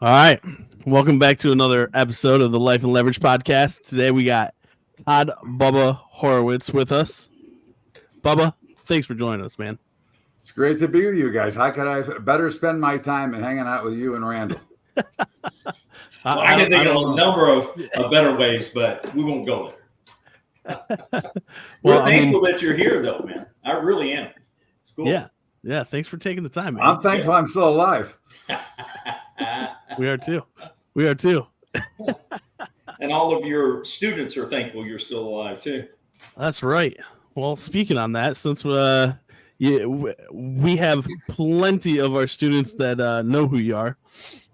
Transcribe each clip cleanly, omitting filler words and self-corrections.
All right. Welcome back to another episode of the Life and Leverage podcast. Today we got Todd Bubba Horwitz with us. Bubba, thanks for joining us, man. It's great to be with you guys. How could I better spend my time than hanging out with you and Randall? I can think of a number of better ways, but we won't go there. We're thankful that you're here, though, man. I really am. It's cool. Yeah. Thanks for taking the time, man. I'm thankful I'm still alive. We are too. And all of your students are thankful you're still alive, too. That's right. Well, speaking on that, since we have plenty of our students that know who you are,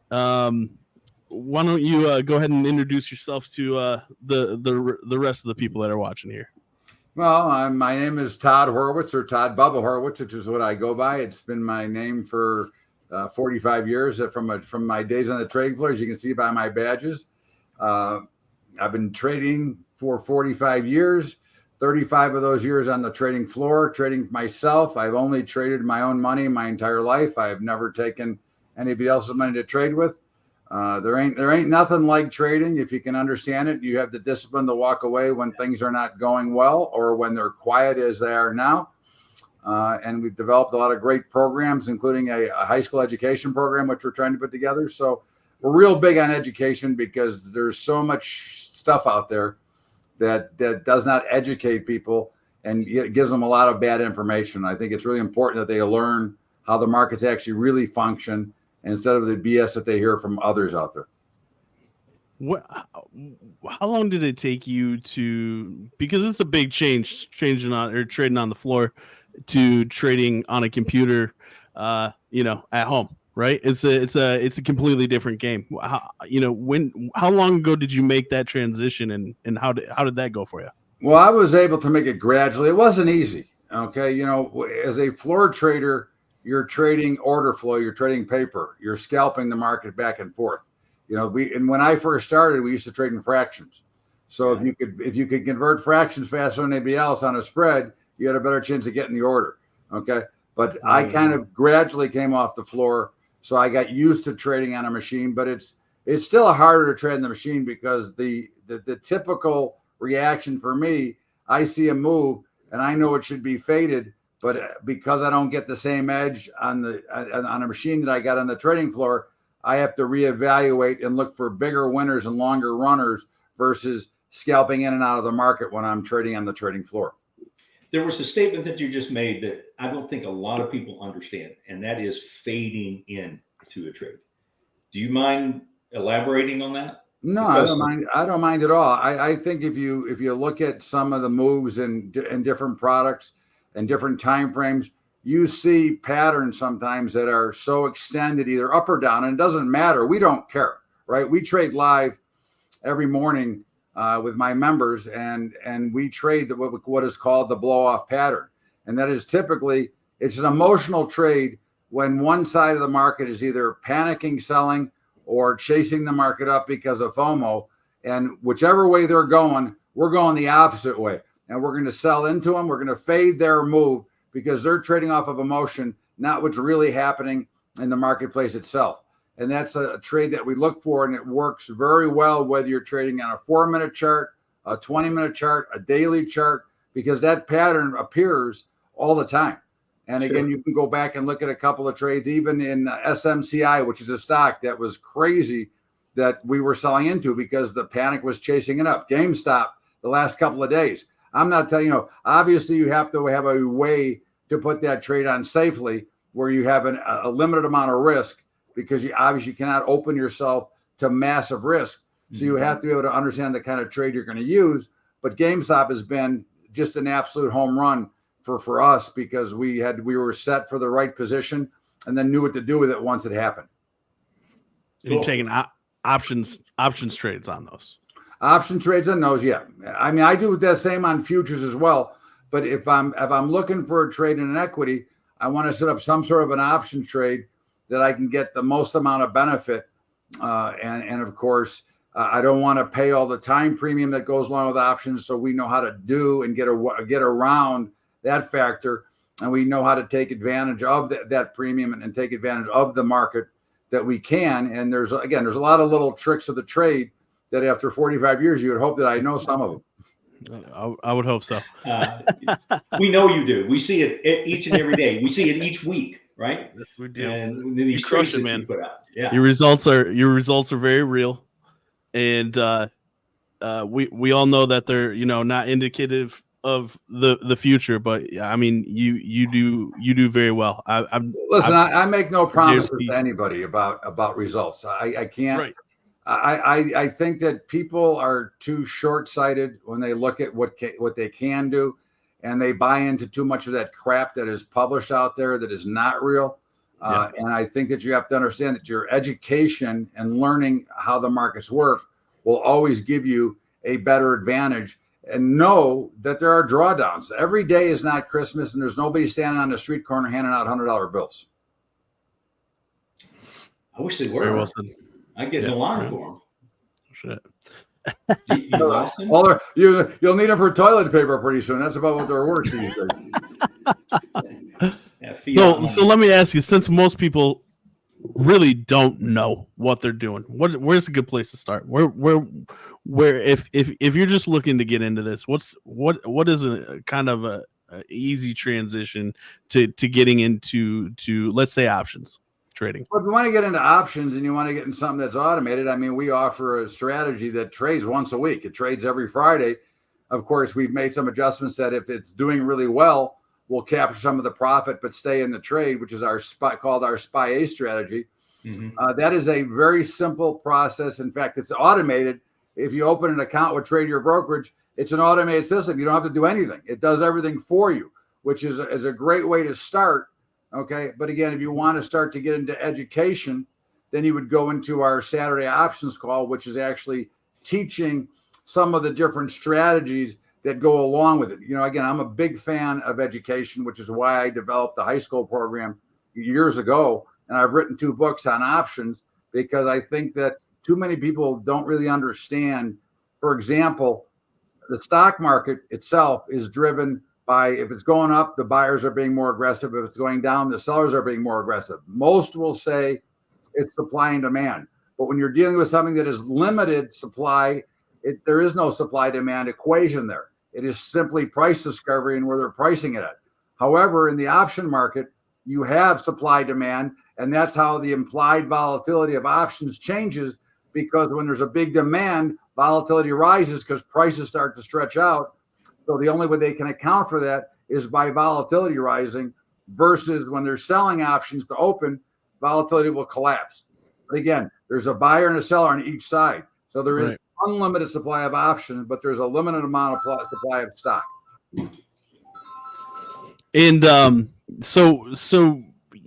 why don't you go ahead and introduce yourself to the rest of the people that are watching here? Well, my name is Todd Horwitz, or Todd Bubba Horwitz, which is what I go by. It's been my name for 45 years from my days on the trading floor, as you can see by my badges. I've been trading for 45 years, 35 of those years on the trading floor, trading myself. I've only traded my own money my entire life. I've never taken anybody else's money to trade with. There ain't nothing like trading. If you can understand it, you have the discipline to walk away when things are not going well or when they're quiet as they are now. And we've developed a lot of great programs, including a high school education program, which we're trying to put together. So we're real big on education because there's so much stuff out there that does not educate people, and it gives them a lot of bad information. I think it's really important that they learn how the markets actually really function instead of the BS that they hear from others out there. How long did it take you to, because it's a big changing on or trading on the floor to trading on a computer, at home, right? It's a completely different game. How long ago did you make that transition, and how did that go for you? Well, I was able to make it gradually. It wasn't easy. Okay. As a floor trader, you're trading order flow, you're trading paper, you're scalping the market back and forth. When I first started, we used to trade in fractions. So if you could convert fractions faster than anybody else on a spread, you had a better chance of getting the order. Okay. But I kind of gradually came off the floor. So I got used to trading on a machine, but it's still harder to trade in the machine because the typical reaction for me, I see a move and I know it should be faded, but because I don't get the same edge on a machine that I got on the trading floor, I have to reevaluate and look for bigger winners and longer runners versus scalping in and out of the market when I'm trading on the trading floor. There was a statement that you just made that I don't think a lot of people understand, and that is fading in to a trade. Do you mind elaborating on that? No, I don't mind. I don't mind at all. I think if you look at some of the moves in different products and different time frames, you see patterns sometimes that are so extended, either up or down, and it doesn't matter. We don't care, right? We trade live every morning with my members, and we trade what is called the blow-off pattern. And that is typically, it's an emotional trade when one side of the market is either panicking, selling, or chasing the market up because of FOMO. And whichever way they're going, we're going the opposite way. And we're going to sell into them. We're going to fade their move because they're trading off of emotion, not what's really happening in the marketplace itself. And that's a trade that we look for, and it works very well whether you're trading on a 4-minute chart, a 20-minute chart, a daily chart, because that pattern appears all the time. And again, You can go back and look at a couple of trades, even in SMCI, which is a stock that was crazy that we were selling into because the panic was chasing it up. GameStop the last couple of days. I'm not telling you, obviously you have to have a way to put that trade on safely where you have a limited amount of risk, because you obviously cannot open yourself to massive risk. So you have to be able to understand the kind of trade you're going to use. But GameStop has been just an absolute home run for us because we were set for the right position and then knew what to do with it once it happened. Cool. You're taking options trades on those. Option trades on those, yeah. I mean, I do the same on futures as well. But if I'm looking for a trade in an equity, I want to set up some sort of an option trade that I can get the most amount of benefit. And of course, I don't want to pay all the time premium that goes along with options. So we know how to do and get around that factor. And we know how to take advantage of that premium and take advantage of the market that we can. And there's a lot of little tricks of the trade that after 45 years, you would hope that I know some of them. I would hope so. We know you do. We see it each and every day. We see it each week, right? Yes, we do. And these you crush trades it, man. you put out. Yeah. Your results are very real, and we all know that they're not indicative of the future, but I mean you do very well. I make no promises to anybody about results. I can't. Right. I think that people are too short-sighted when they look at what they can do, and they buy into too much of that crap that is published out there that is not real. And I think that you have to understand that your education and learning how the markets work will always give you a better advantage. And know that there are drawdowns. Every day is not Christmas, and there's nobody standing on the street corner handing out $100 bills. I wish they were. Very well said. I get no line for them. Shit. You lost them? Well, you'll need them for toilet paper pretty soon. That's about what they're worth these days. So let me ask you, since most people really don't know what they're doing, where's a good place to start? Where if you're just looking to get into this, what is a kind of a easy transition to getting into let's say options trading? Well, if you want to get into options and you want to get in something that's automated, I mean, we offer a strategy that trades once a week. It trades every Friday. Of course, we've made some adjustments that if it's doing really well, we'll capture some of the profit but stay in the trade, which is called our SPY A strategy. Mm-hmm. That is a very simple process. In fact, it's automated. If you open an account with Trade Your Brokerage, it's an automated system. You don't have to do anything. It does everything for you, which is a great way to start. Okay. But again, if you want to start to get into education, then you would go into our Saturday options call, which is actually teaching some of the different strategies that go along with it. Again, I'm a big fan of education, which is why I developed the high school program years ago. And I've written 2 books on options because I think that too many people don't really understand. For example, the stock market itself is driven by, if it's going up, the buyers are being more aggressive. If it's going down, the sellers are being more aggressive. Most will say it's supply and demand. But when you're dealing with something that is limited supply, there is no supply demand equation there. It is simply price discovery and where they're pricing it at. However, in the option market, you have supply demand, and that's how the implied volatility of options changes, because when there's a big demand, volatility rises because prices start to stretch out. So the only way they can account for that is by volatility rising, versus when they're selling options to open, volatility will collapse. But again, there's a buyer and a seller on each side. So there is unlimited supply of options, but there's a limited amount of supply of stock. And so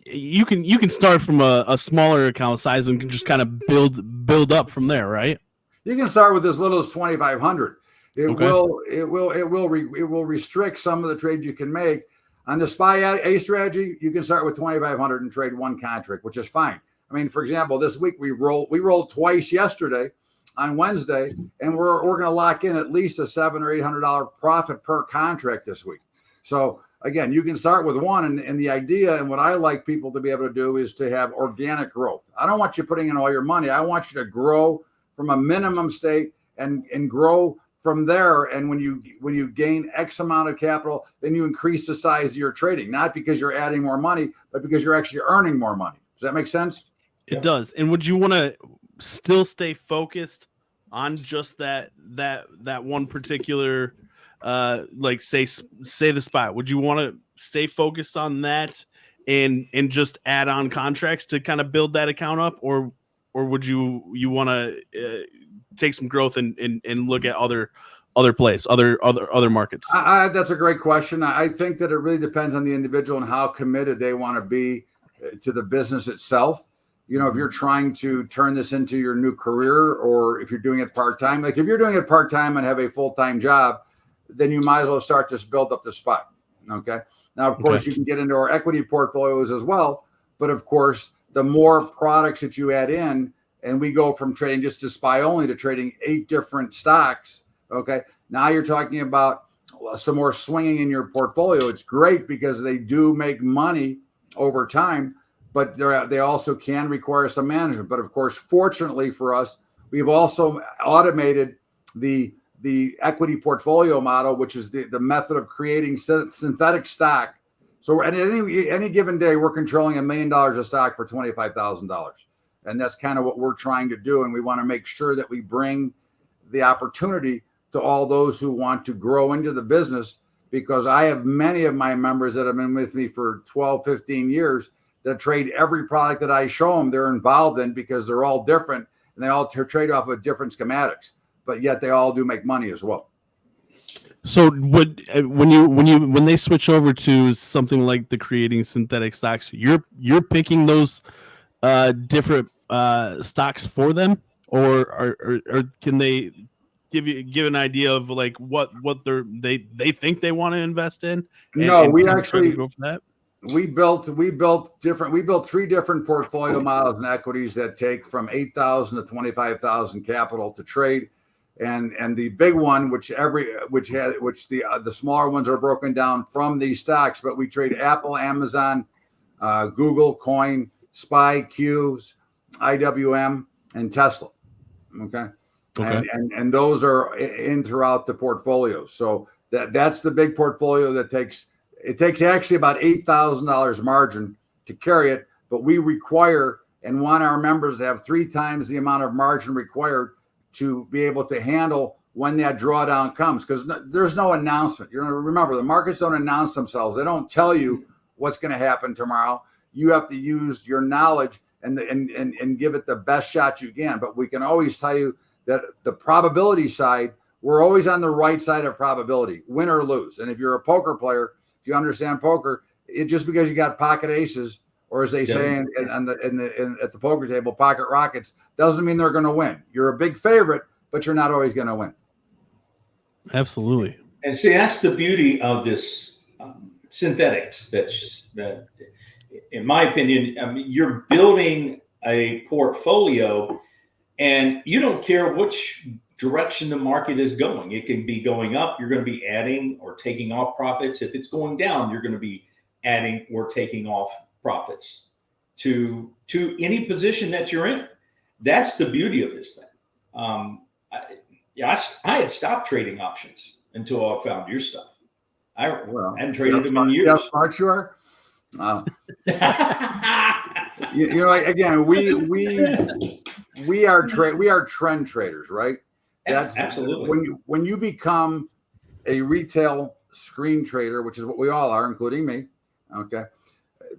you can start from a smaller account size and can just kind of build up from there, right? You can start with as little as 2,500. It will restrict some of the trades you can make. On the SPY A strategy, you can start with 2,500 and trade 1 contract, which is fine. I mean, for example, this week we rolled twice yesterday on Wednesday, and we're going to lock in at least a $700 or $800 profit per contract this week. So again, you can start with 1, and the idea, and what I like people to be able to do, is to have organic growth. I don't want you putting in all your money. I want you to grow from a minimum state and grow from there. And when you gain X amount of capital, then you increase the size of your trading, not because you're adding more money, but because you're actually earning more money. Does that make sense? It does. And would you want to still stay focused on just that one particular like say the SPY? Would you want to stay focused on that and just add on contracts to kind of build that account up, or would you want to take some growth and look at other plays, other markets? That's a great question. I think that it really depends on the individual and how committed they want to be to the business itself. If you're trying to turn this into your new career, or if you're doing it part-time, like if you're doing it part-time and have a full-time job, then you might as well start to build up the SPY. Okay. Now, of course, you can get into our equity portfolios as well. But of course, the more products that you add in, and we go from trading just to SPY only to trading 8 different stocks. Okay. Now you're talking about some more swinging in your portfolio. It's great because they do make money over time. but they also can require some management. But of course, fortunately for us, we've also automated the equity portfolio model, which is the method of creating synthetic stock. So at any given day, we're controlling $1 million of stock for $25,000. And that's kind of what we're trying to do. And we want to make sure that we bring the opportunity to all those who want to grow into the business, because I have many of my members that have been with me for 12, 15 years that trade every product that I show them they're involved in, because they're all different and they all trade off of different schematics, but yet they all do make money as well. So when they switch over to something like the creating synthetic stocks, you're picking those different stocks for them, or can they give an idea of like what they think they want to invest in? No, we actually go for that. We built 3 different portfolio models and equities that take from 8,000 to 25,000 capital to trade. And the big one, which the smaller ones are broken down from these stocks, but we trade Apple, Amazon, Google, Coin, SPY, Qs, IWM, and Tesla. Okay. And those are in throughout the portfolio. So that's the big portfolio that takes actually about $8,000 margin to carry it, but we require and want our members to have 3 times the amount of margin required to be able to handle when that drawdown comes, because there's no announcement. Remember, the markets don't announce themselves. They don't tell you what's going to happen tomorrow. You have to use your knowledge and give it the best shot you can. But we can always tell you that the probability side, we're always on the right side of probability, win or lose. And if you're a poker player, if you understand poker, just because you got pocket aces, or as they say at the poker table, pocket rockets, doesn't mean they're going to win. You're a big favorite, but you're not always going to win. Absolutely. And see, that's the beauty of this synthetics. That, in my opinion, I mean, you're building a portfolio, and you don't care which direction the market is going. It can be going up. You're going to be adding or taking off profits. If it's going down, you're going to be adding or taking off profits to any position that you're in. That's the beauty of this thing. I had stopped trading options until I found your stuff. I hadn't traded them in years. How smart you are. Again, we are trend traders, right? That's absolutely. When you become a retail screen trader, which is what we all are, including me. Okay.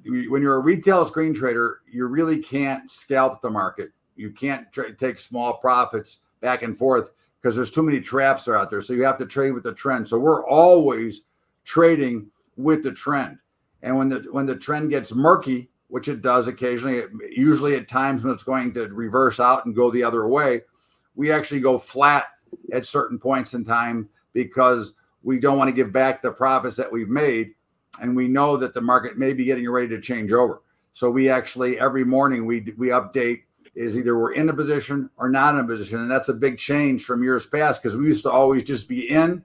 When you're a retail screen trader, you really can't scalp the market. You can't take small profits back and forth because there's too many traps out there. So you have to trade with the trend. So we're always trading with the trend. And when the trend gets murky, which it does occasionally, usually at times when it's going to reverse out and go the other way, we actually go flat at certain points in time because we don't want to give back the profits that we've made. And we know that the market may be getting ready to change over. So we actually, every morning we update is either we're in a position or not in a position. And that's a big change from years past, because we used to always just be in,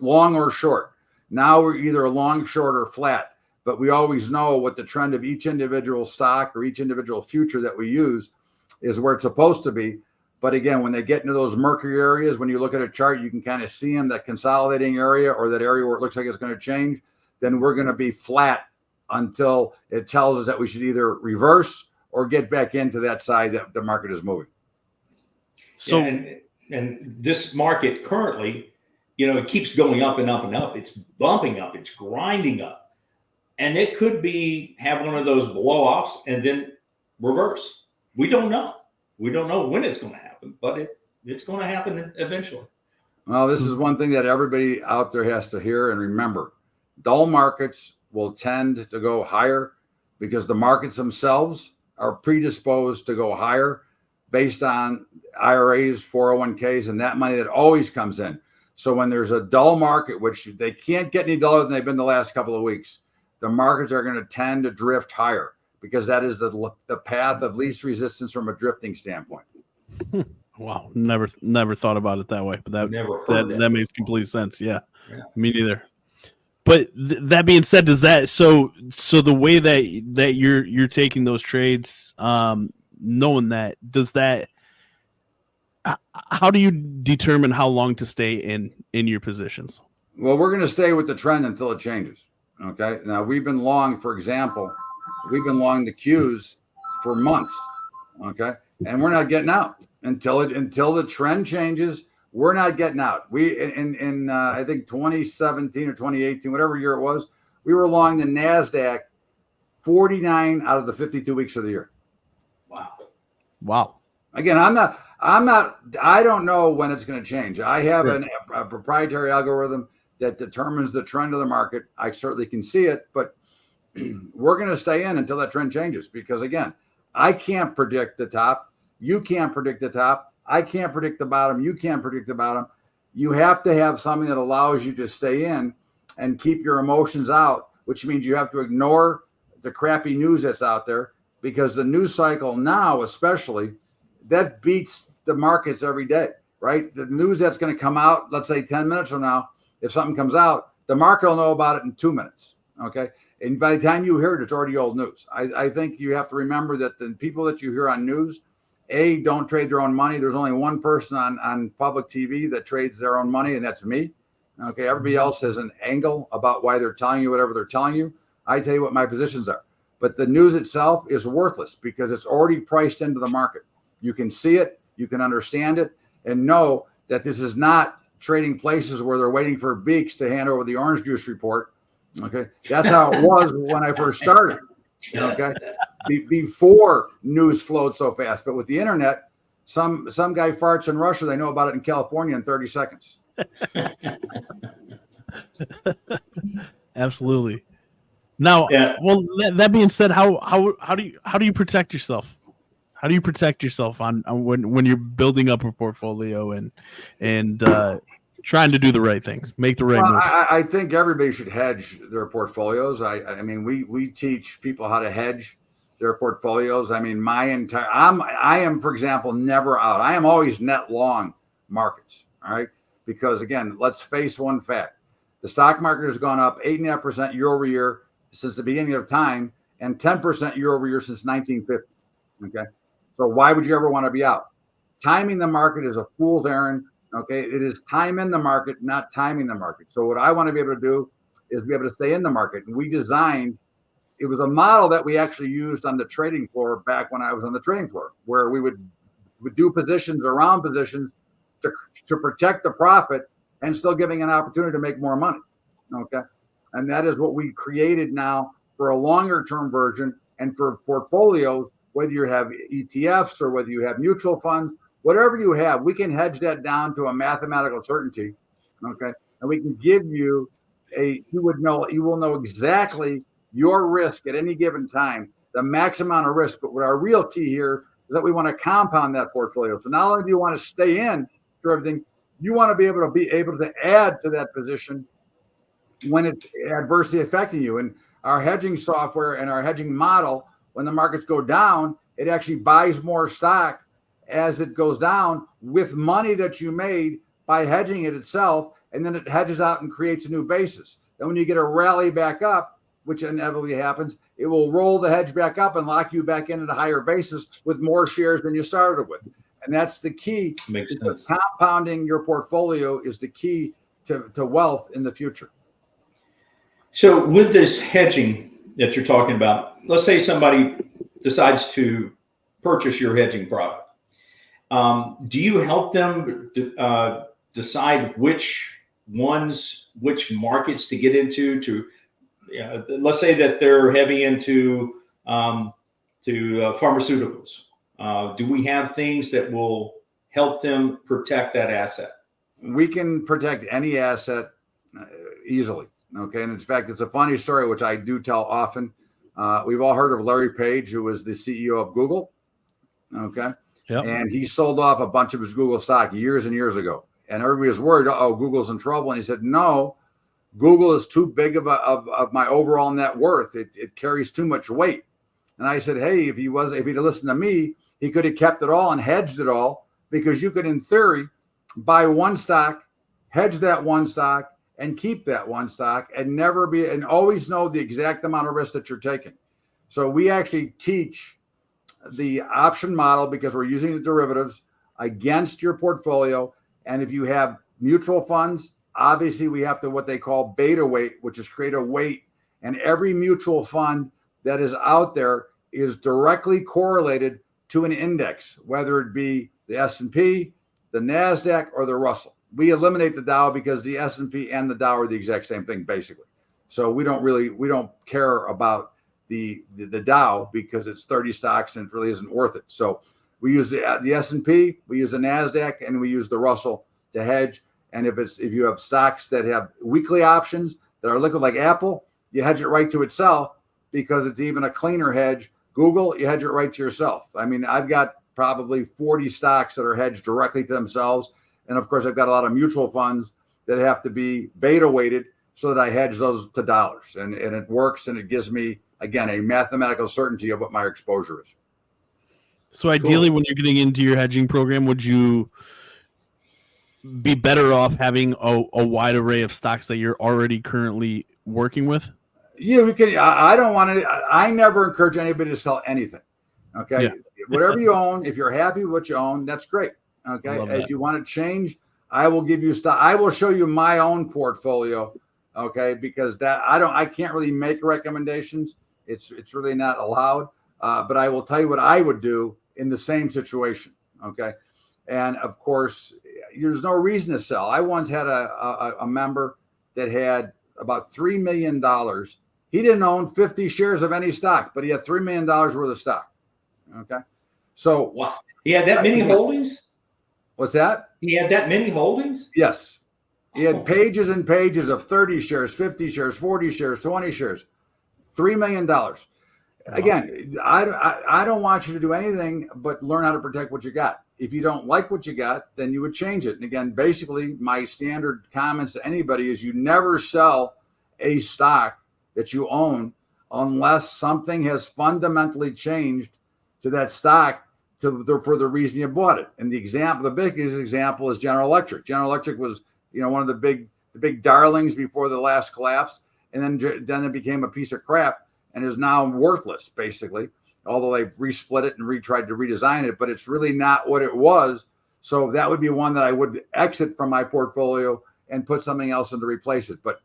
long or short. Now we're either long, short, or flat, but we always know what the trend of each individual stock or each individual future that we use is where it's supposed to be. But again, when they get into those murky areas, when you look at a chart, you can kind of see them, that consolidating area or that area where it looks like it's going to change, then we're going to be flat until it tells us that we should either reverse or get back into that side that the market is moving. So, and this market currently, it keeps going up and up and up. It's bumping up, it's grinding up. And it could have one of those blow-offs and then reverse. We don't know. We don't know when it's going to happen, but it's going to happen eventually. Well, this is one thing that everybody out there has to hear and remember. Dull markets will tend to go higher because the markets themselves are predisposed to go higher based on IRAs, 401ks, and that money that always comes in. So when there's a dull market, which they can't get any duller than they've been the last couple of weeks, the markets are going to tend to drift higher, because that is the path of least resistance from a drifting standpoint. Wow, never thought about it that way, but that makes complete sense. Yeah, me neither. But that being said, does that so the way that you're taking those trades, knowing that, does that, how do you determine how long to stay in your positions? Well, we're going to stay with the trend until it changes. Okay. Now we've been long, for example, we've been long the Qs for months. Okay. And we're not getting out until the trend changes. We're not getting out. We in I think 2017 or 2018, whatever year it was, we were long the NASDAQ 49 out of the 52 weeks of the year. Wow. Again, I don't know when it's going to change. I have a proprietary algorithm that determines the trend of the market. I certainly can see it, but we're going to stay in until that trend changes, because again, I can't predict the top. You can't predict the top. I can't predict the bottom. You can't predict the bottom. You have to have something that allows you to stay in and keep your emotions out, which means you have to ignore the crappy news that's out there, because the news cycle now, especially, that beats the markets every day, right? The news that's going to come out, let's say 10 minutes from now, if something comes out, the market will know about it in 2 minutes. Okay. And by the time you hear it, it's already old news. I think you have to remember that the people that you hear on news, don't trade their own money. There's only one person on public TV that trades their own money, and that's me. Okay. Everybody else has an angle about why they're telling you whatever they're telling you. I tell you what my positions are. But the news itself is worthless because it's already priced into the market. You can see it, you can understand it, and know that this is not trading places where they're waiting for Beeks to hand over the orange juice report. Okay. That's how it was when I first started. Okay. Before news flowed so fast. But with the internet, some guy farts in Russia, they know about it in California in 30 seconds. Absolutely. Now, well, that being said, how do you protect yourself? How do you protect yourself on when you're building up a portfolio and trying to do the right things, make the right moves? I think everybody should hedge their portfolios. I mean, we teach people how to hedge their portfolios. I mean, I am, for example, never out. I am always net long markets. All right. Because again, let's face one fact. The stock market has gone up 8.5% year over year since the beginning of time, and 10% year over year since 1950. Okay. So why would you ever want to be out? Timing the market is a fool's errand. Okay. It is time in the market, not timing the market. So what I want to be able to do is be able to stay in the market. And we designed, it was a model that we actually used on the trading floor back when I was on the trading floor, where we would do positions around positions to protect the profit and still giving an opportunity to make more money. Okay. And that is what we created now for a longer term version, and for portfolios, whether you have ETFs or whether you have mutual funds, whatever you have, we can hedge that down to a mathematical certainty. Okay. And we can give you you will know exactly your risk at any given time, the max amount of risk. But what our real key here is that we want to compound that portfolio. So not only do you want to stay in for everything, you want to be able to add to that position when it's adversely affecting you. And our hedging software and our hedging model, when the markets go down, it actually buys more stock as it goes down with money that you made by hedging it itself. And then it hedges out and creates a new basis. Then when you get a rally back up, which inevitably happens, it will roll the hedge back up and lock you back in at a higher basis with more shares than you started with. And that's the key. Makes sense. Compounding your portfolio is the key to wealth in the future. So with this hedging that you're talking about, let's say somebody decides to purchase your hedging product. Do you help them decide which markets to get into? Let's say that they're heavy into pharmaceuticals. Do we have things that will help them protect that asset? We can protect any asset easily. Okay. And in fact, it's a funny story, which I do tell often. We've all heard of Larry Page, who was the CEO of Google. Okay. Yep. And he sold off a bunch of his Google stock years and years ago. And everybody was worried, Google's in trouble. And he said, no, Google is too big of my overall net worth. It carries too much weight. And I said, hey, if he'd listened to me, he could have kept it all and hedged it all, because you could, in theory, buy one stock, hedge that one stock, and keep that one stock and always know the exact amount of risk that you're taking. So we actually teach the option model because we're using the derivatives against your portfolio. And if you have mutual funds, obviously we have to what they call beta weight, which is create a weight. And every mutual fund that is out there is directly correlated to an index, whether it be the S&P, the NASDAQ, or the Russell. We eliminate the Dow because the S&P and the Dow are the exact same thing, basically. So we don't care about the Dow because it's 30 stocks and it really isn't worth it. So we use the S&P, we use the NASDAQ, and we use the Russell to hedge. And if you have stocks that have weekly options that are liquid like Apple, you hedge it right to itself because it's even a cleaner hedge. Google, you hedge it right to yourself. I mean, I've got probably 40 stocks that are hedged directly to themselves. And of course, I've got a lot of mutual funds that have to be beta weighted so that I hedge those to dollars. And it works, and it gives me, again, a mathematical certainty of what my exposure is. So ideally, when you're getting into your hedging program, would you be better off having a wide array of stocks that you're already currently working with? Yeah, we can. I don't want to. I never encourage anybody to sell anything. Okay, yeah. Whatever you own, if you're happy with what you own, that's great. Okay, if you want to change, I will give you stock. I will show you my own portfolio. Okay, because I can't really make recommendations. It's really not allowed. But I will tell you what I would do in the same situation. Okay, and of course, there's no reason to sell. I once had a member that had about $3 million. He didn't own 50 shares of any stock, but he had $3 million worth of stock. Okay. So wow. He had that many holdings? What's that? He had that many holdings? Yes. He had pages and pages of 30 shares, 50 shares, 40 shares, 20 shares, $3 million. Again, I don't want you to do anything but learn how to protect what you got. If you don't like what you got, then you would change it. And again, basically, my standard comments to anybody is you never sell a stock that you own unless something has fundamentally changed to that stock for the reason you bought it. And the biggest example is General Electric. General Electric was, one of the big darlings before the last collapse, and then it became a piece of crap and is now worthless, basically. Although they've resplit it and tried to redesign it, but it's really not what it was. So that would be one that I would exit from my portfolio and put something else in to replace it. But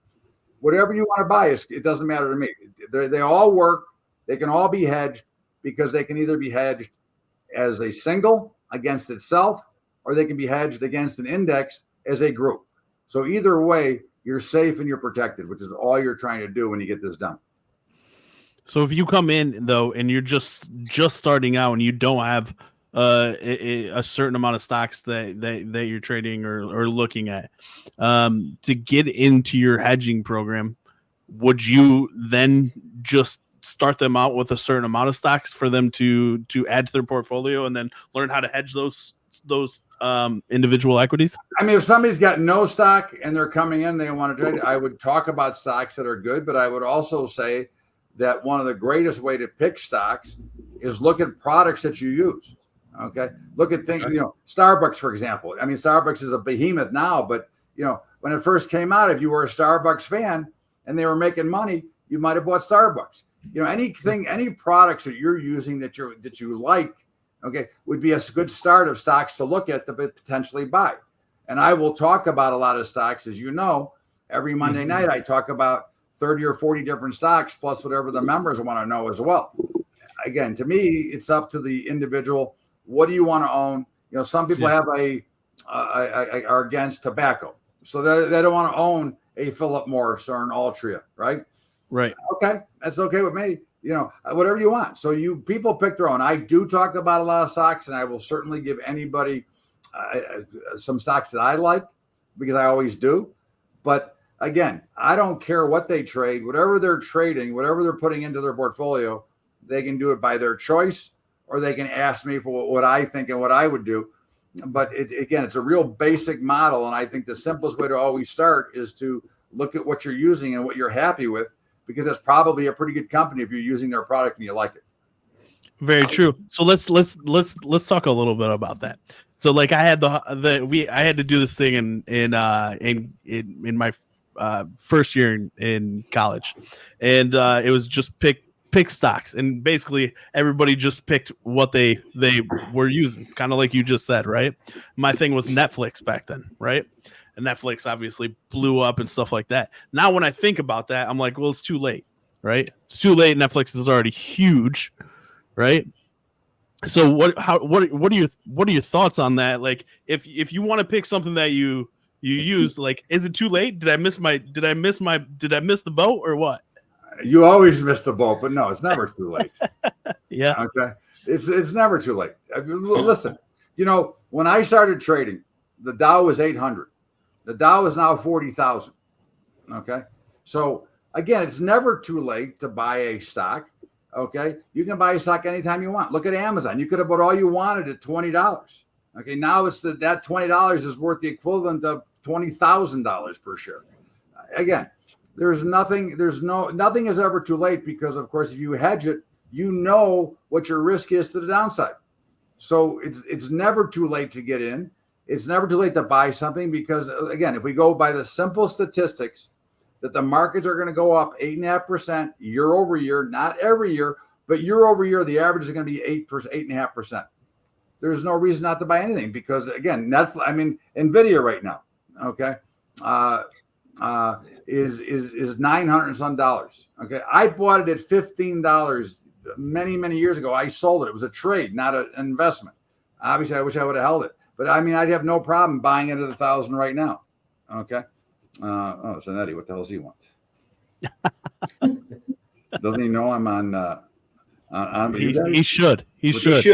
whatever you want to buy, it doesn't matter to me. They all work. They can all be hedged because they can either be hedged as a single against itself, or they can be hedged against an index as a group. So either way, you're safe and you're protected, which is all you're trying to do when you get this done. So if you come in though, and you're just starting out, and you don't have a certain amount of stocks that you're trading or looking at, to get into your hedging program, would you then just start them out with a certain amount of stocks for them to add to their portfolio, and then learn how to hedge those individual equities? I mean, if somebody's got no stock and they're coming in, they want to trade, I would talk about stocks that are good, but I would also say that one of the greatest way to pick stocks is look at products that you use. Okay. Look at things, Starbucks, for example. I mean, Starbucks is a behemoth now, but when it first came out, if you were a Starbucks fan and they were making money, you might have bought Starbucks. Any products that you're using that you like, okay, would be a good start of stocks to look at to potentially buy. And I will talk about a lot of stocks, as you know, every Monday night. I talk about 30 or 40 different stocks, plus whatever the members want to know as well. Again, to me, it's up to the individual. What do you want to own? Some people have are against tobacco, so they don't want to own a Philip Morris or an Altria, right? Right. Okay, that's okay with me. Whatever you want. So people pick their own. I do talk about a lot of stocks, and I will certainly give anybody some stocks that I like, because I always do. But again, I don't care what they trade, whatever they're trading, whatever they're putting into their portfolio, they can do it by their choice, or they can ask me for what I think and what I would do. But it's a real basic model. And I think the simplest way to always start is to look at what you're using and what you're happy with, because it's probably a pretty good company if you're using their product and you like it. Very true. So let's talk a little bit about that. So like I had I had to do this thing in my first year in college, and it was just pick stocks, and basically everybody just picked what they were using, kind of like you just said, right? My thing was Netflix back then, right? And Netflix obviously blew up and stuff like that. Now when I think about that, I'm like, well, it's too late, right? It's too late. Netflix is already huge, right? So what are your thoughts on that? Like, if you want to pick something that you used, like, is it too late? Did I miss the boat or what? You always miss the boat, but no, it's never too late. Yeah. Okay. It's never too late. Listen, when I started trading, the Dow was 800. The Dow is now 40,000. Okay. So again, it's never too late to buy a stock. Okay. You can buy a stock anytime you want. Look at Amazon. You could have bought all you wanted at $20. Okay. Now it's that $20 is worth the equivalent of $20,000 per share. Again, nothing is ever too late, because of course, if you hedge it, you know what your risk is to the downside. So it's never too late to get in. It's never too late to buy something, because again, if we go by the simple statistics that the markets are going to go up 8.5% year over year, not every year, but year over year, the average is going to be 8.5%. There's no reason not to buy anything, because again, Nvidia right now, okay, is $900 and some dollars. Okay, I bought it at $15 many years ago. I sold it. It was a trade, not an investment. Obviously, I wish I would have held it, but I'd have no problem buying it at 1,000 right now. Okay. It's an Eddie. What the hell does he want? Doesn't he know I'm on? He should. He should.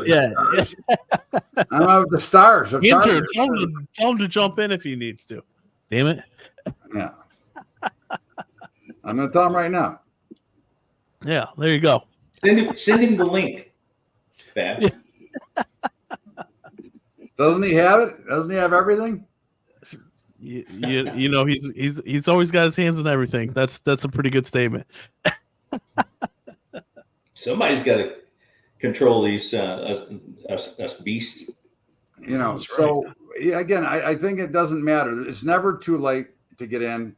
Yeah. I'm out with the stars. Tell him to jump in if he needs to. Damn it. Yeah. I'm going to tell him right now. Yeah, there you go. Send him the link, Fab. Yeah. Doesn't he have it? Doesn't he have everything? He's always got his hands in everything. That's a pretty good statement. Somebody's got to control these us beasts. That's so right. Again, I think it doesn't matter. It's never too late to get in.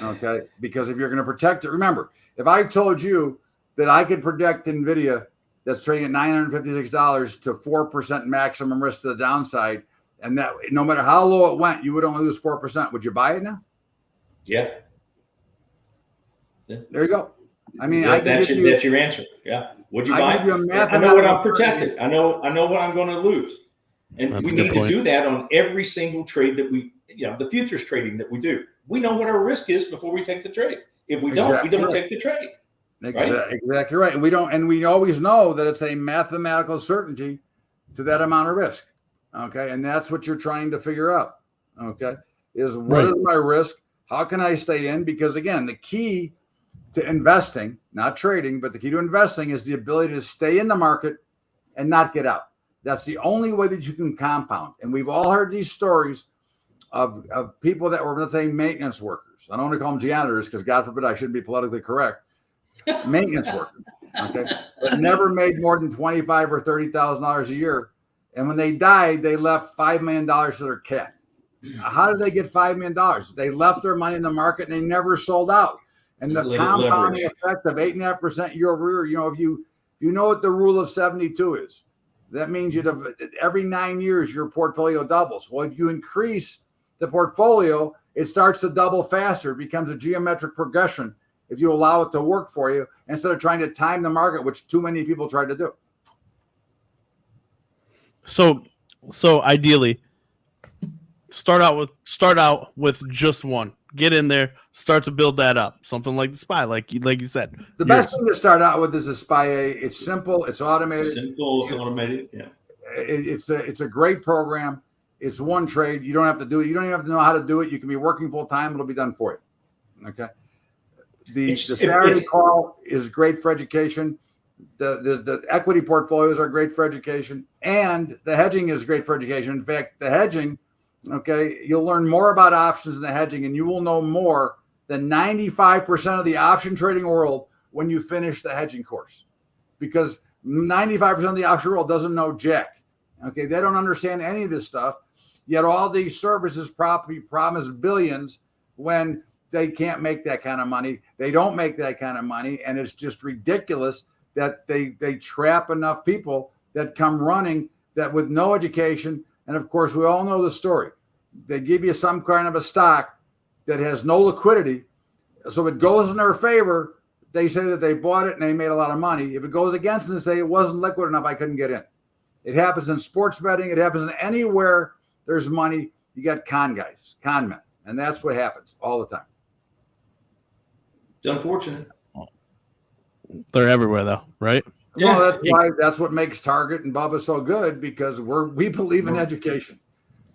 Okay, because if you're going to protect it, remember, if I told you that I could protect Nvidia that's trading at $956 to 4% maximum risk to the downside, and that no matter how low it went, you would only lose 4%. Would you buy it now? Yeah. There you go. That's your answer. Yeah. Would you buy it? I know what I'm protected. I know what I'm going to lose. And we need to do that on every single trade that the futures trading that we do. We know what our risk is before we take the trade. If we don't, we don't take the trade. Exactly right. And we always know that it's a mathematical certainty to that amount of risk. Okay. And that's what you're trying to figure out. Okay. Is what is my risk? How can I stay in? Because again, the key to investing, not trading, but the key to investing is the ability to stay in the market and not get out. That's the only way that you can compound. And we've all heard these stories of people that were, let's say, maintenance workers. I don't want to call them janitors because God forbid I shouldn't be politically correct. Maintenance workers, okay, but never made more than $25,000 or $30,000 a year. And when they died, they left $5 million to their cat. How did they get $5 million? They left their money in the market and they never sold out. And the compounding effect of 8.5% year over year, if you know what the rule of 72 is, that means every 9 years your portfolio doubles. Well, if you increase the portfolio, it starts to double faster. It becomes a geometric progression if you allow it to work for you instead of trying to time the market, which too many people try to do. So ideally, start out with just one. Get in there, start to build that up. Something like the SPY, like you said. The best thing to start out with is a SPY A. It's simple, it's automated. Yeah. It's a great program. It's one trade. You don't have to do it. You don't even have to know how to do it. You can be working full time. It'll be done for you. Okay. The Saturday call is great for education. The equity portfolios are great for education, and the hedging is great for education. In fact, the hedging, okay, you'll learn more about options in the hedging, and you will know more than 95% of the option trading world when you finish the hedging course, because 95% of the option world doesn't know jack. Okay, they don't understand any of this stuff. Yet all these services probably promise billions when they can't make that kind of money. They don't make that kind of money. And it's just ridiculous that they trap enough people that come running that with no education. And of course, we all know the story. They give you some kind of a stock that has no liquidity. So it goes in their favor. They say that they bought it and they made a lot of money. If it goes against them, they say it wasn't liquid enough, I couldn't get in. It happens in sports betting. It happens in anywhere there's money. You got con guys, con men. And that's what happens all the time. It's unfortunate. They're everywhere, though, right? Yeah, well, that's what makes Target and Bubba so good, because we believe in education.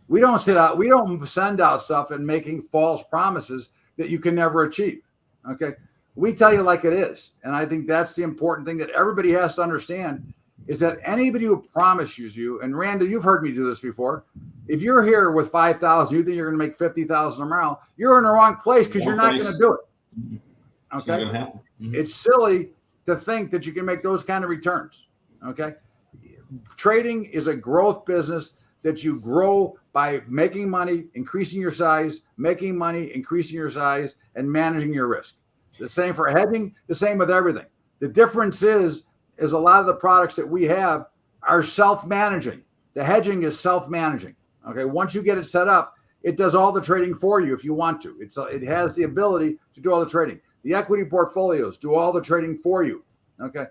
We don't send out stuff and making false promises that you can never achieve. Okay. We tell you like it is. And I think that's the important thing that everybody has to understand, is that anybody who promises you, and Randall, you've heard me do this before. If you're here with 5,000, you think you're going to make 50,000 tomorrow, you're in the wrong place, because you're not going to do it. Okay. It's silly to think that you can make those kind of returns. Okay. Trading is a growth business that you grow by making money, increasing your size, making money, increasing your size, and managing your risk. The same for hedging, the same with everything. The difference is a lot of the products that we have are self-managing. The hedging is self-managing. Okay. Once you get it set up, it does all the trading for you if you want to. It has the ability to do all the trading. The equity portfolios do all the trading for you. Okay.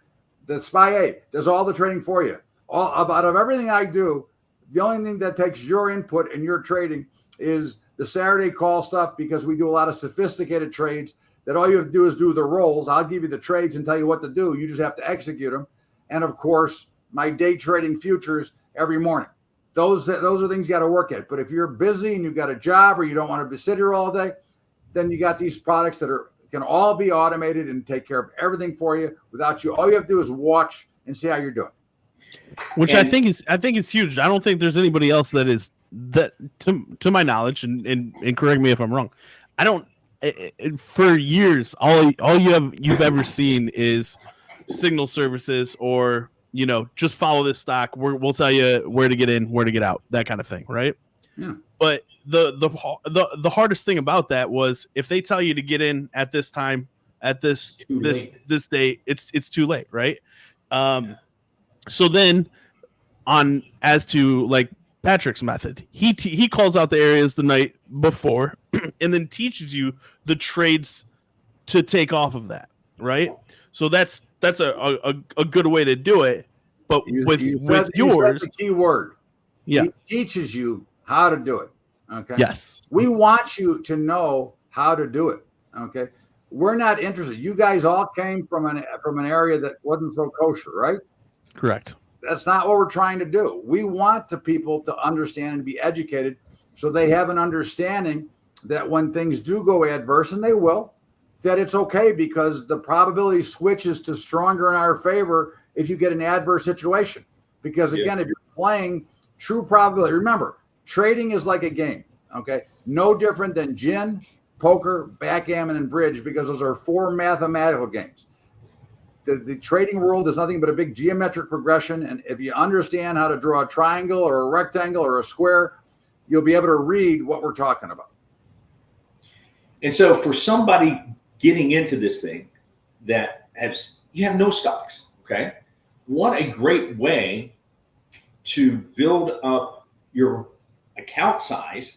The SPY does all the trading for you. Out of everything I do, the only thing that takes your input in your trading is the Saturday call stuff, because we do a lot of sophisticated trades that all you have to do is do the rolls. I'll give you the trades and tell you what to do. You just have to execute them. And of course, my day trading futures every morning. Those are things you got to work at. But if you're busy and you've got a job, or you don't want to sit here all day, then you got these products that can all be automated and take care of everything for you without you. All you have to do is watch and see how you're doing. Which I think is huge. I don't think there's anybody else that is that, to my knowledge, and correct me if I'm wrong. I don't. For years, all you've ever seen is signal services, or just follow this stock. We'll tell you where to get in, where to get out, that kind of thing, right? Yeah. But the hardest thing about that was, if they tell you to get in at this time, at this date, it's too late, right? So then, as to like Patrick's method, he calls out the areas the night before, and then teaches you the trades to take off of that, right? So that's a good way to do it. But with yours, the key word, yeah, he teaches you how to do it. Okay. Yes, we want you to know how to do it. Okay. We're not interested. You guys all came from an area that wasn't so kosher, right? Correct. That's not what we're trying to do. We want the people to understand and be educated, so they have an understanding that when things do go adverse, and they will, that it's okay, because the probability switches to stronger in our favor if you get an adverse situation. Because again, if you're playing true probability, remember, trading is like a game. Okay. No different than gin, poker, backgammon, and bridge, because those are 4 mathematical games. The trading world is nothing but a big geometric progression. And if you understand how to draw a triangle or a rectangle or a square, you'll be able to read what we're talking about. And so for somebody getting into this thing that you have no stocks, okay? What a great way to build up your account size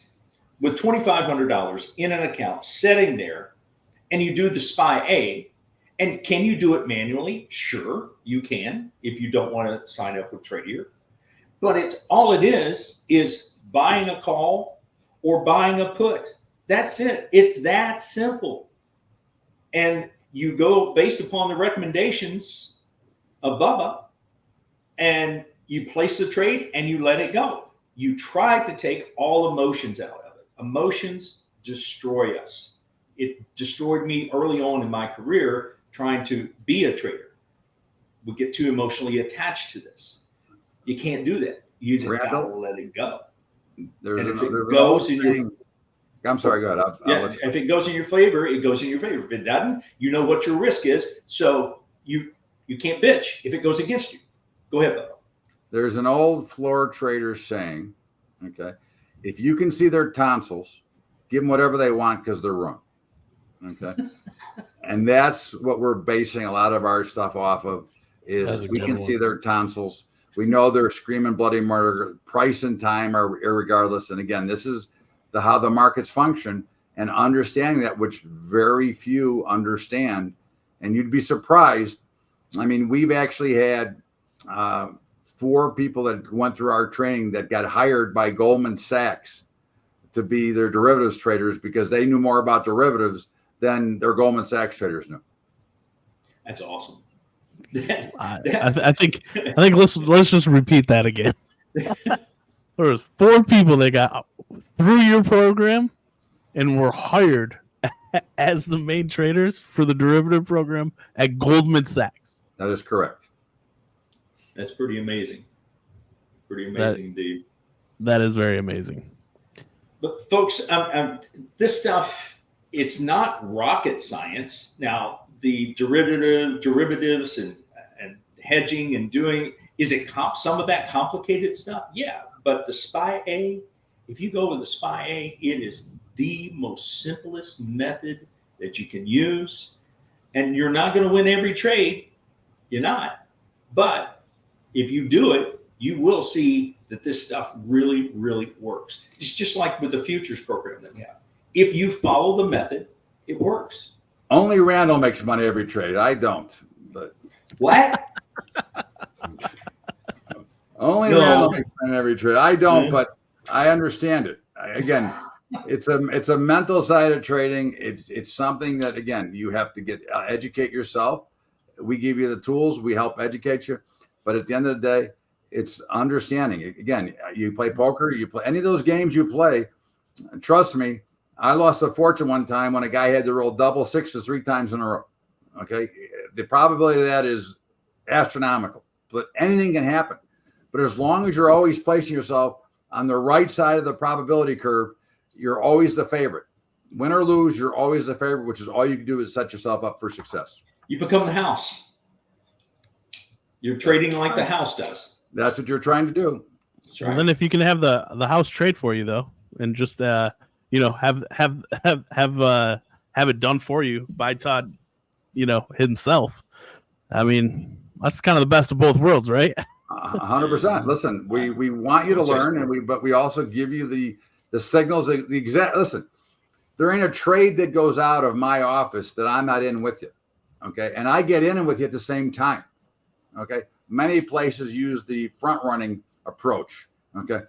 with $2,500 in an account sitting there, and you do the SPY. And can you do it manually? Sure, you can, if you don't want to sign up with Tradier. But all it is buying a call or buying a put. That's it. It's that simple. And you go based upon the recommendations of Bubba, and you place the trade and you let it go. You try to take all emotions out of it. Emotions destroy us. It destroyed me early on in my career trying to be a trader. We get too emotionally attached to this. You can't do that. You just gotta let it go. I'm sorry, go ahead. If it goes in your favor, it goes in your favor. If it doesn't, you know what your risk is. So you can't bitch if it goes against you. Go ahead, Bubba. There's an old floor trader saying, okay, if you can see their tonsils, Give them whatever they want because they're wrong. Okay. And that's what we're basing a lot of our stuff off of is we can see their tonsils. We know they're screaming bloody murder. Price and time are irregardless. And again, this is how the markets function and understanding that, which very few understand. And you'd be surprised. I mean, we've actually had 4 people that went through our training that got hired by Goldman Sachs to be their derivatives traders because they knew more about derivatives than their Goldman Sachs traders knew. That's awesome. I think let's just repeat that again. There was 4 people that got through your program and were hired as the main traders for the derivative program at Goldman Sachs. That is correct. That's pretty amazing. Pretty amazing indeed. That is very amazing. But folks, this stuff, it's not rocket science. Now, the derivatives and hedging and doing, is it some of that complicated stuff? Yeah, but the SPY-A, if you go with the SPY-A, it is the most simplest method that you can use. And you're not going to win every trade. You're not. But if you do it, you will see that this stuff really, really works. It's just like with the futures program that we have. If you follow the method, it works. Only Randall makes money every trade. I don't. But what? Only Randall makes money every trade. I don't, but I understand it. Again, it's a mental side of trading. It's something that, again, you have to educate yourself. We give you the tools. We help educate you. But at the end of the day, it's understanding. Again, you play poker, you play any of those games you play. Trust me, I lost a fortune one time when a guy had to roll double sixes 3 times in a row. Okay. The probability of that is astronomical, but anything can happen. But as long as you're always placing yourself on the right side of the probability curve, you're always the favorite. Win or lose, you're always the favorite, which is all you can do is set yourself up for success. You become the house. You're trading like the house does. That's what you're trying to do. That's right. Well, then if you can have the house trade for you though, and just have it done for you by Todd, himself. I mean, that's kind of the best of both worlds, right? 100%. Listen, we want you to learn, but we also give you the signals. Listen, there ain't a trade that goes out of my office that I'm not in with you. Okay, and I get in with you at the same time. Okay, many places use the front running approach. Okay,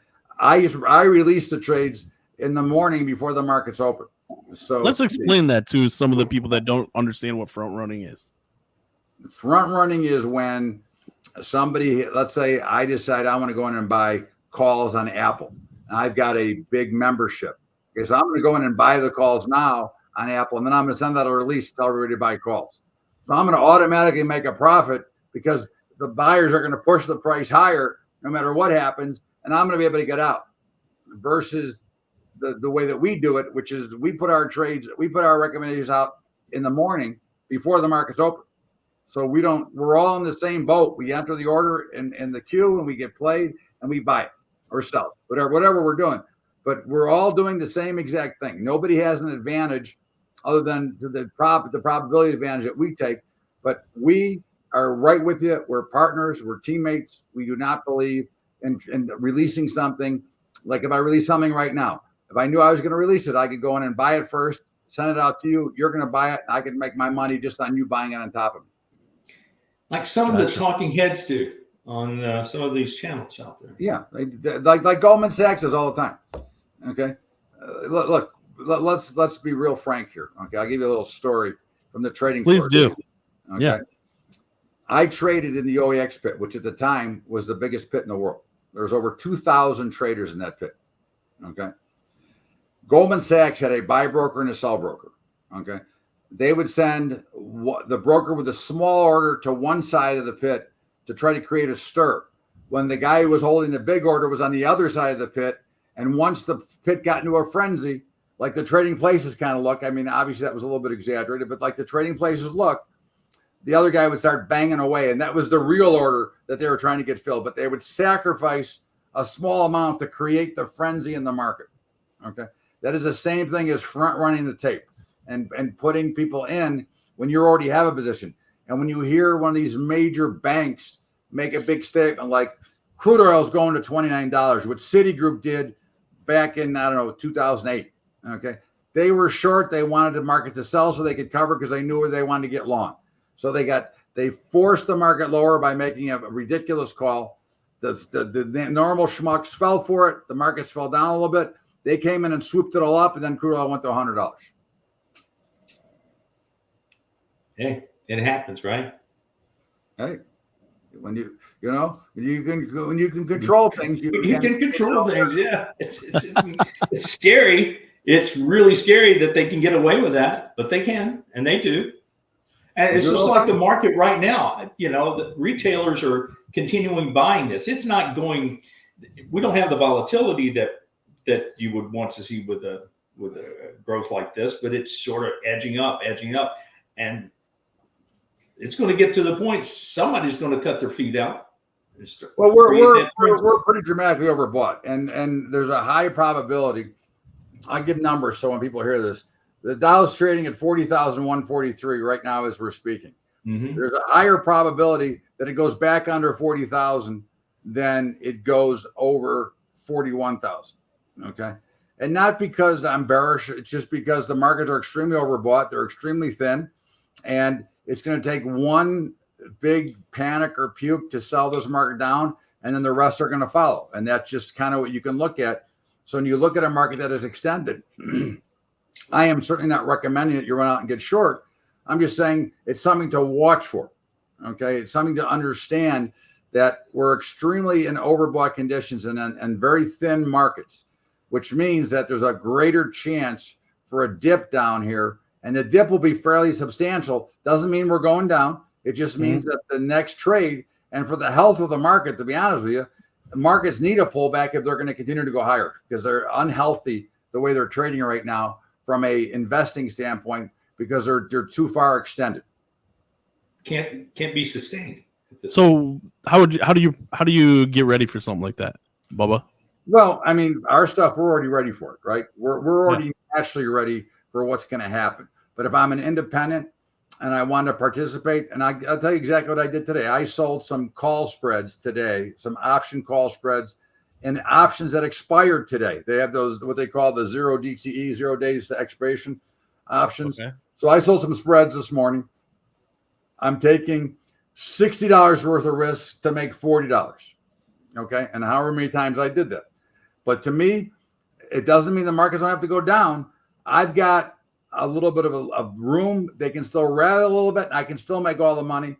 I release the trades in the morning before the market's open. So let's explain that to some of the people that don't understand what front running is. Front running is when somebody, let's say I decide I want to go in and buy calls on Apple. And I've got a big membership. Okay, so I'm going to go in and buy the calls now on Apple, and then I'm going to send out a release to tell everybody to buy calls. So I'm going to automatically make a profit because the buyers are going to push the price higher no matter what happens, and I'm going to be able to get out. Versus the way that we do it, which is we put our recommendations out in the morning before the market's open. So we're all in the same boat. We enter the order in the queue and we get played and we buy it or sell it, whatever we're doing. But we're all doing the same exact thing. Nobody has an advantage other than the probability advantage that we take. But we are right with you. We're partners. We're teammates. We do not believe in releasing something. Like if I release something right now, if I knew I was going to release it, I could go in and buy it first, send it out to you. You're going to buy it. I can make my money just on you buying it on top of it. Like some of the talking heads do on some of these channels out there. Yeah, like Goldman Sachs does all the time. Okay, look, let's be real frank here. Okay, I'll give you a little story from the trading. Please do. Okay? Yeah, I traded in the OEX pit, which at the time was the biggest pit in the world. There was over 2,000 traders in that pit. Okay, Goldman Sachs had a buy broker and a sell broker. Okay, they would send the broker with a small order to one side of the pit to try to create a stir. When the guy who was holding the big order was on the other side of the pit, and once the pit got into a frenzy, like the trading places kind of look, I mean, obviously that was a little bit exaggerated, but like the trading places look, the other guy would start banging away. And that was the real order that they were trying to get filled, but they would sacrifice a small amount to create the frenzy in the market. Okay. That is the same thing as front running the tape and putting people in when you already have a position. And when you hear one of these major banks make a big statement like crude oil is going to $29, which Citigroup did back in, 2008. Okay. They were short. They wanted the market to sell so they could cover because they knew where they wanted to get long. So they forced the market lower by making a ridiculous call. The normal schmucks fell for it. The markets fell down a little bit. They came in and swooped it all up, and then crude oil went to $100. Hey, it happens, right? Hey, when you can control things, you can control things. Yeah, it's scary. It's really scary that they can get away with that, but they can, and they do. And it's just like the market right now. The retailers are continuing buying this. It's not going. We don't have the volatility that you would want to see with a growth like this, but it's sort of edging up, and it's going to get to the point somebody's going to cut their feet out. Well, we're pretty dramatically overbought, and there's a high probability. I give numbers so when people hear this, the Dow's trading at 40,143 right now as we're speaking. Mm-hmm. There's a higher probability that it goes back under 40,000 than it goes over 41,000. Okay. And not because I'm bearish. It's just because the markets are extremely overbought. They're extremely thin. And it's going to take one big panic or puke to sell this market down. And then the rest are going to follow. And that's just kind of what you can look at. So when you look at a market that is extended, I am certainly not recommending that you run out and get short. I'm just saying it's something to watch for. Okay. It's something to understand that we're extremely in overbought conditions and very thin markets, which means that there's a greater chance for a dip down here. And the dip will be fairly substantial. Doesn't mean we're going down. It just means that the next trade, and for the health of the market, to be honest with you, the markets need a pullback if they're going to continue to go higher because they're unhealthy the way they're trading right now from a investing standpoint because they're too far extended. Can't be sustained. So how do you get ready for something like that, Bubba? Well, I mean, our stuff, we're already ready for it, right? We're already naturally ready for what's going to happen. But if I'm an independent and I want to participate, and I'll tell you exactly what I did today. I sold some call spreads today, some option call spreads and options that expired today. They have those, what they call the 0 DTE, 0 days to expiration options. Okay. So I sold some spreads this morning. I'm taking $60 worth of risk to make $40. Okay. And however many times I did that. But to me, it doesn't mean the markets don't have to go down. I've got a little bit of a room. They can still rally a little bit. I can still make all the money.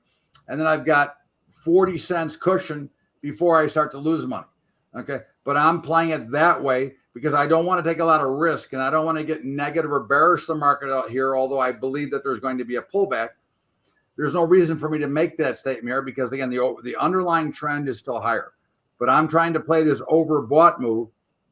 And then I've got 40 cents cushion before I start to lose money. Okay. But I'm playing it that way because I don't want to take a lot of risk and I don't want to get negative or bearish the market out here. Although I believe that there's going to be a pullback. There's no reason for me to make that statement here because again, the underlying trend is still higher, but I'm trying to play this overbought move.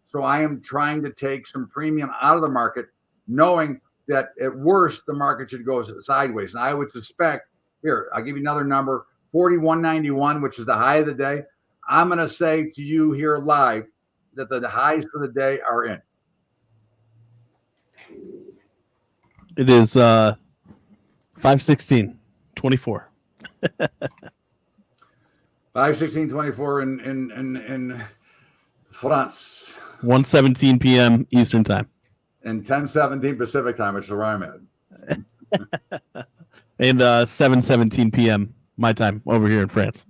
So I am trying to take some premium out of the market, knowing that at worst, the market should go sideways. And I would suspect here, I'll give you another number, 41.91, which is the high of the day. I'm going to say to you here live that the highs for the day are in. It is 5/16/24. 5/16/24 in France. 1:17 p.m. Eastern time. And 10:17 Pacific time, which is where I'm at. And 7:17 p.m. my time over here in France.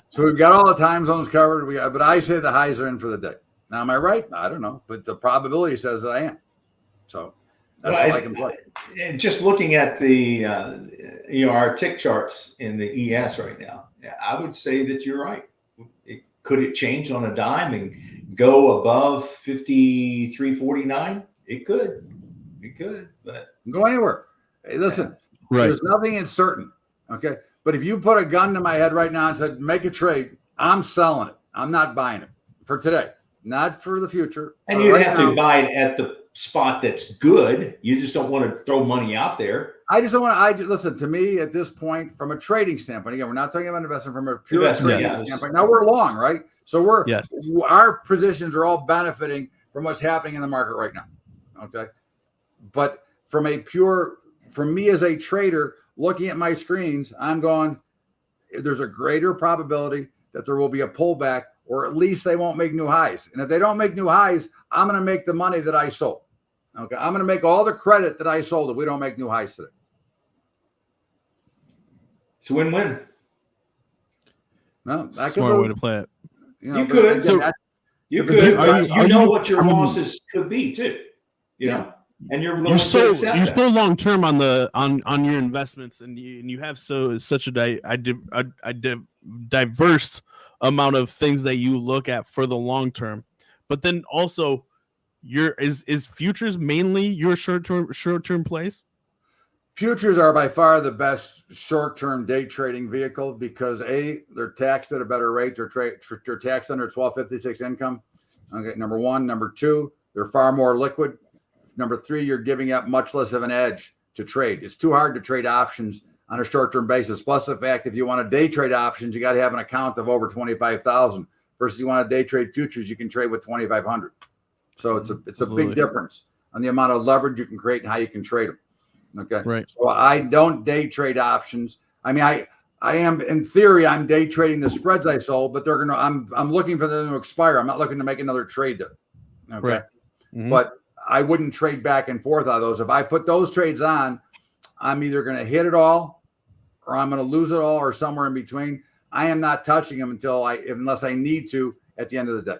So we've got all the time zones covered. But I say the highs are in for the day. Now, am I right? I don't know, but the probability says that I am. So that's all I can play. Just looking at the our tick charts in the ES right now, I would say that you're right. Could it change on a dime and go above 53.49? It could, but go anywhere. Hey, listen, There's nothing in certain. Okay. But if you put a gun to my head right now and said, make a trade, I'm selling it. I'm not buying it for today, not for the future. And you have to buy it at the spot that's good. You just don't want to throw money out there. I just don't want to. Listen, to me at this point, from a trading standpoint, again, we're not talking about investment from a pure trading standpoint. Now we're long, right? So our positions are all benefiting from what's happening in the market right now. Okay. But for me as a trader, looking at my screens, I'm going, there's a greater probability that there will be a pullback, or at least they won't make new highs. And if they don't make new highs, I'm going to make the money that I sold. Okay. I'm going to make all the credit that I sold if we don't make new highs today. It's a win-win. No, that Smart way to play it. You could. Again, you could. You know what your losses could be too. You know, and you're willing to accept that. You're so long term on your investments, and you have such a diverse amount of things that you look at for the long term. But then also, is futures mainly your short term plays? Futures are by far the best short-term day trading vehicle because they're taxed at a better rate. They're taxed under 1256 income. Okay, number one. Number two, they're far more liquid. Number three, you're giving up much less of an edge to trade. It's too hard to trade options on a short-term basis. Plus the fact, if you want to day trade options, you got to have an account of over 25,000 versus you want to day trade futures, you can trade with 2,500. So it's a big difference on the amount of leverage you can create and how you can trade them. Okay. Right. So I don't day trade options. I mean, I am, in theory, I'm day trading the spreads I sold, but I'm looking for them to expire. I'm not looking to make another trade there. Okay. Right. Mm-hmm. But I wouldn't trade back and forth out of those. If I put those trades on, I'm either going to hit it all or I'm going to lose it all or somewhere in between. I am not touching them unless I need to at the end of the day.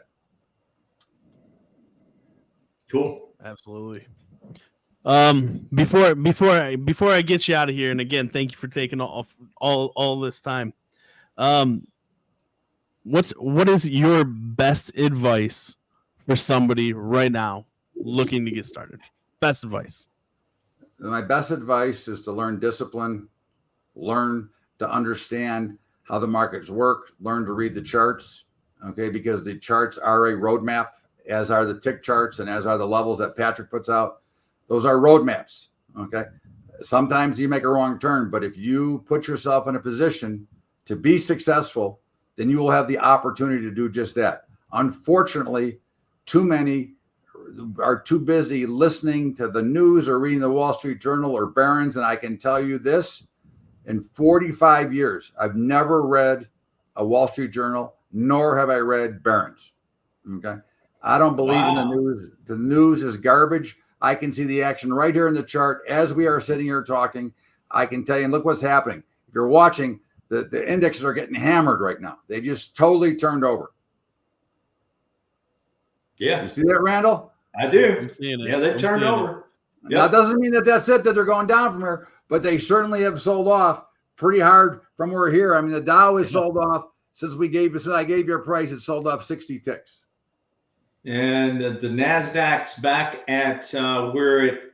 Cool. Absolutely. Before I get you out of here, and again, thank you for taking all this time. What is your best advice for somebody right now looking to get started? Best advice. My best advice is to learn discipline, learn to understand how the markets work, learn to read the charts, okay, because the charts are a roadmap, as are the tick charts and as are the levels that Patrick puts out. Those are roadmaps, okay? Sometimes you make a wrong turn, but if you put yourself in a position to be successful, then you will have the opportunity to do just that. Unfortunately, too many are too busy listening to the news or reading the Wall Street Journal or Barron's, and I can tell you this, in 45 years, I've never read a Wall Street Journal, nor have I read Barron's, okay? I don't believe in the news. The news is garbage. I can see the action right here in the chart as we are sitting here talking. I can tell you, and look what's happening. If you're watching, the indexes are getting hammered right now. They just totally turned over. Yeah. You see that, Randall? I do. I'm seeing it. Yeah, they turned over. Yep. Now, it doesn't mean that that's it, that they're going down from here, but they certainly have sold off pretty hard from where here. I mean, the Dow is sold off since I gave you a price. It sold off 60 ticks. And the NASDAQ's back at where it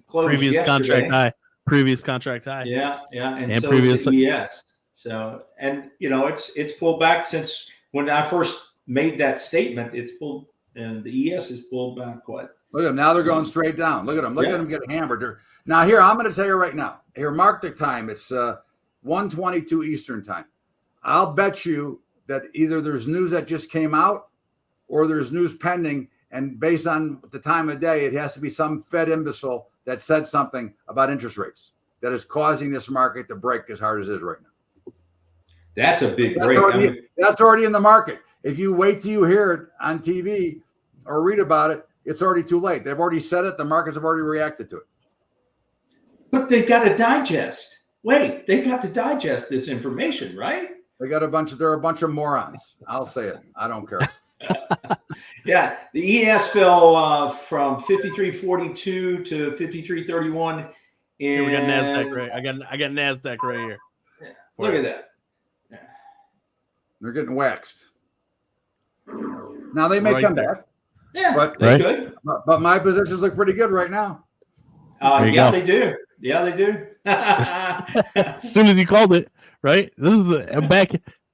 closed Previous yesterday. Previous contract high. Yeah, and so previous is the ES. So, and it's pulled back since when I first made that statement. It's pulled, and the ES is pulled back quite. Look at them now; they're going straight down. Look at them! Look at them get hammered. Now here, I'm going to tell you right now. Here, mark the time. It's 1:22 Eastern time. I'll bet you that either there's news that just came out, or there's news pending, and based on the time of day, it has to be some Fed imbecile that said something about interest rates that is causing this market to break as hard as it is right now. That's a big break. That's already in the market. If you wait till you hear it on TV or read about it, it's already too late. They've already said it. The markets have already reacted to it. But they've got to digest. Wait, they've got to digest this information, right? They're a bunch of morons. I'll say it. I don't care. Yeah, the ES fell from 53.42 to 53.31. Here we got NASDAQ right. I got NASDAQ right here. Yeah, look at that. Yeah. They're getting waxed. Now they may come back. Yeah, but they could. But my positions look pretty good right now. Yeah, they do. Yeah, they do. As soon as you called it, right? This is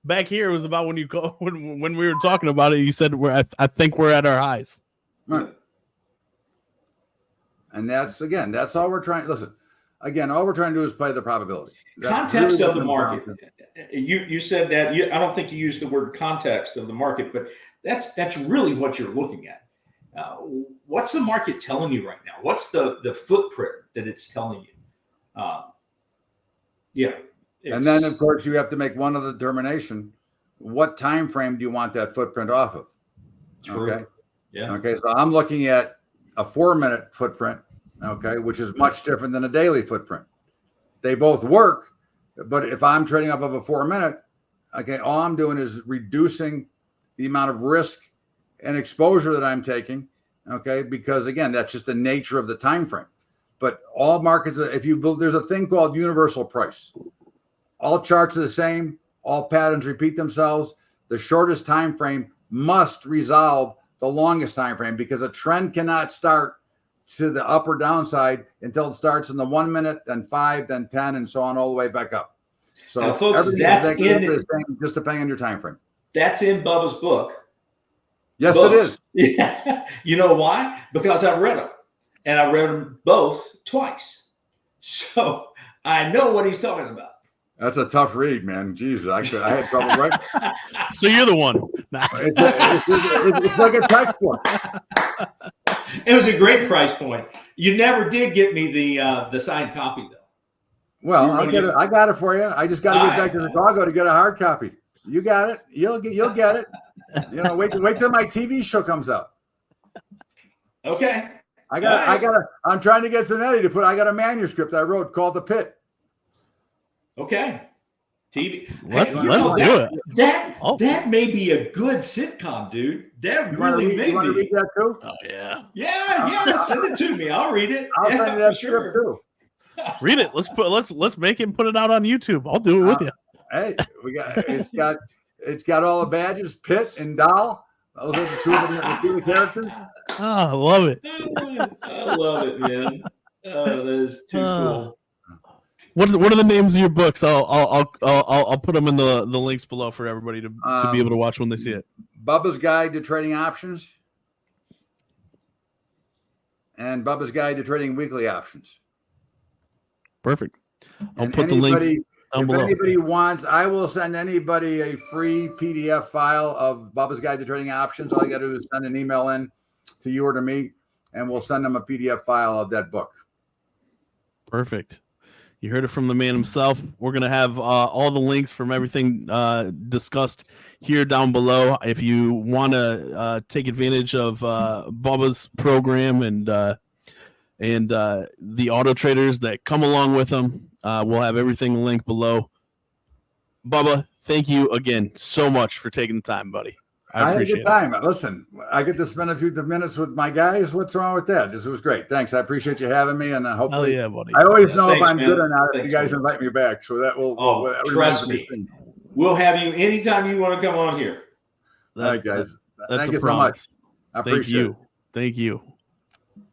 back here was about when you call when we were talking about it. You said I think we're at our highs. Right. And that's all we're trying. Listen, again, all we're trying to do is play the probability. Context of the market. You said that. I don't think you used the word context of the market, but that's really what you're looking at. What's the market telling you right now? What's the footprint that it's telling you? Yeah. And then, of course, you have to make one other determination. What time frame do you want that footprint off of? True. Okay. Yeah. Okay. So I'm looking at a 4-minute footprint, okay, which is much different than a daily footprint. They both work, but if I'm trading off of a 4-minute, okay, all I'm doing is reducing the amount of risk and exposure that I'm taking, okay, because again, that's just the nature of the time frame. But all markets, there's a thing called universal price. All charts are the same. All patterns repeat themselves. The shortest time frame must resolve the longest time frame, because a trend cannot start to the up or downside until it starts in the 1 minute, then 5, then 10, and so on, all the way back up. So now, folks, everything that's is the same, just depending on your time frame. That's in Bubba's book. Yes, it is. Yeah. You know why? Because I read them, and I read them both twice. So I know what he's talking about. That's a tough read, man. Jesus, I had trouble writing. So you're the one. It's like a textbook. It was a great price point. You never did get me the signed copy, though. Well, I got it for you. I just got to get back to Chicago to get a hard copy. You got it. You'll get it. You know, wait till my TV show comes out. Okay. I'm trying to get Zanetti I got a manuscript I wrote called The Pit. Okay. TV. Let's do it. That may be a good sitcom, dude. That really may be. You want to read that too? Oh yeah. Yeah. Send it to me. I'll read it. I'll send you that script too. Read it. Let's make him put it out on YouTube. I'll do it with you. Hey, it's got all the badges, Pitt and Doll. Those are the two of the characters. Oh, I love it. I love it, man. Oh, that is too cool. What are the names of your books? I'll put them in the links below for everybody to be able to watch when they see it. Bubba's Guide to Trading Options and Bubba's Guide to Trading Weekly Options. Perfect. I'll put the links down below. If anybody wants, I will send anybody a free PDF file of Bubba's Guide to Trading Options. All you got to do is send an email in to you or to me, and we'll send them a PDF file of that book. Perfect. You heard it from the man himself. We're going to have all the links from everything discussed here down below. If you want to take advantage of Bubba's program and the auto traders that come along with them, we'll have everything linked below. Bubba, thank you again so much for taking the time, buddy. I appreciate it. I had a good time. Listen, I get to spend a few minutes with my guys. What's wrong with that? This was great. Thanks. I appreciate you having me, and hopefully, yeah, buddy. I always know if I'm man. good or not. Thanks, if you guys invite me back, so that will. Trust me. We'll have you anytime you want to come on here. All right, guys. That's Thank a you promise. so much. I appreciate it. Thank you.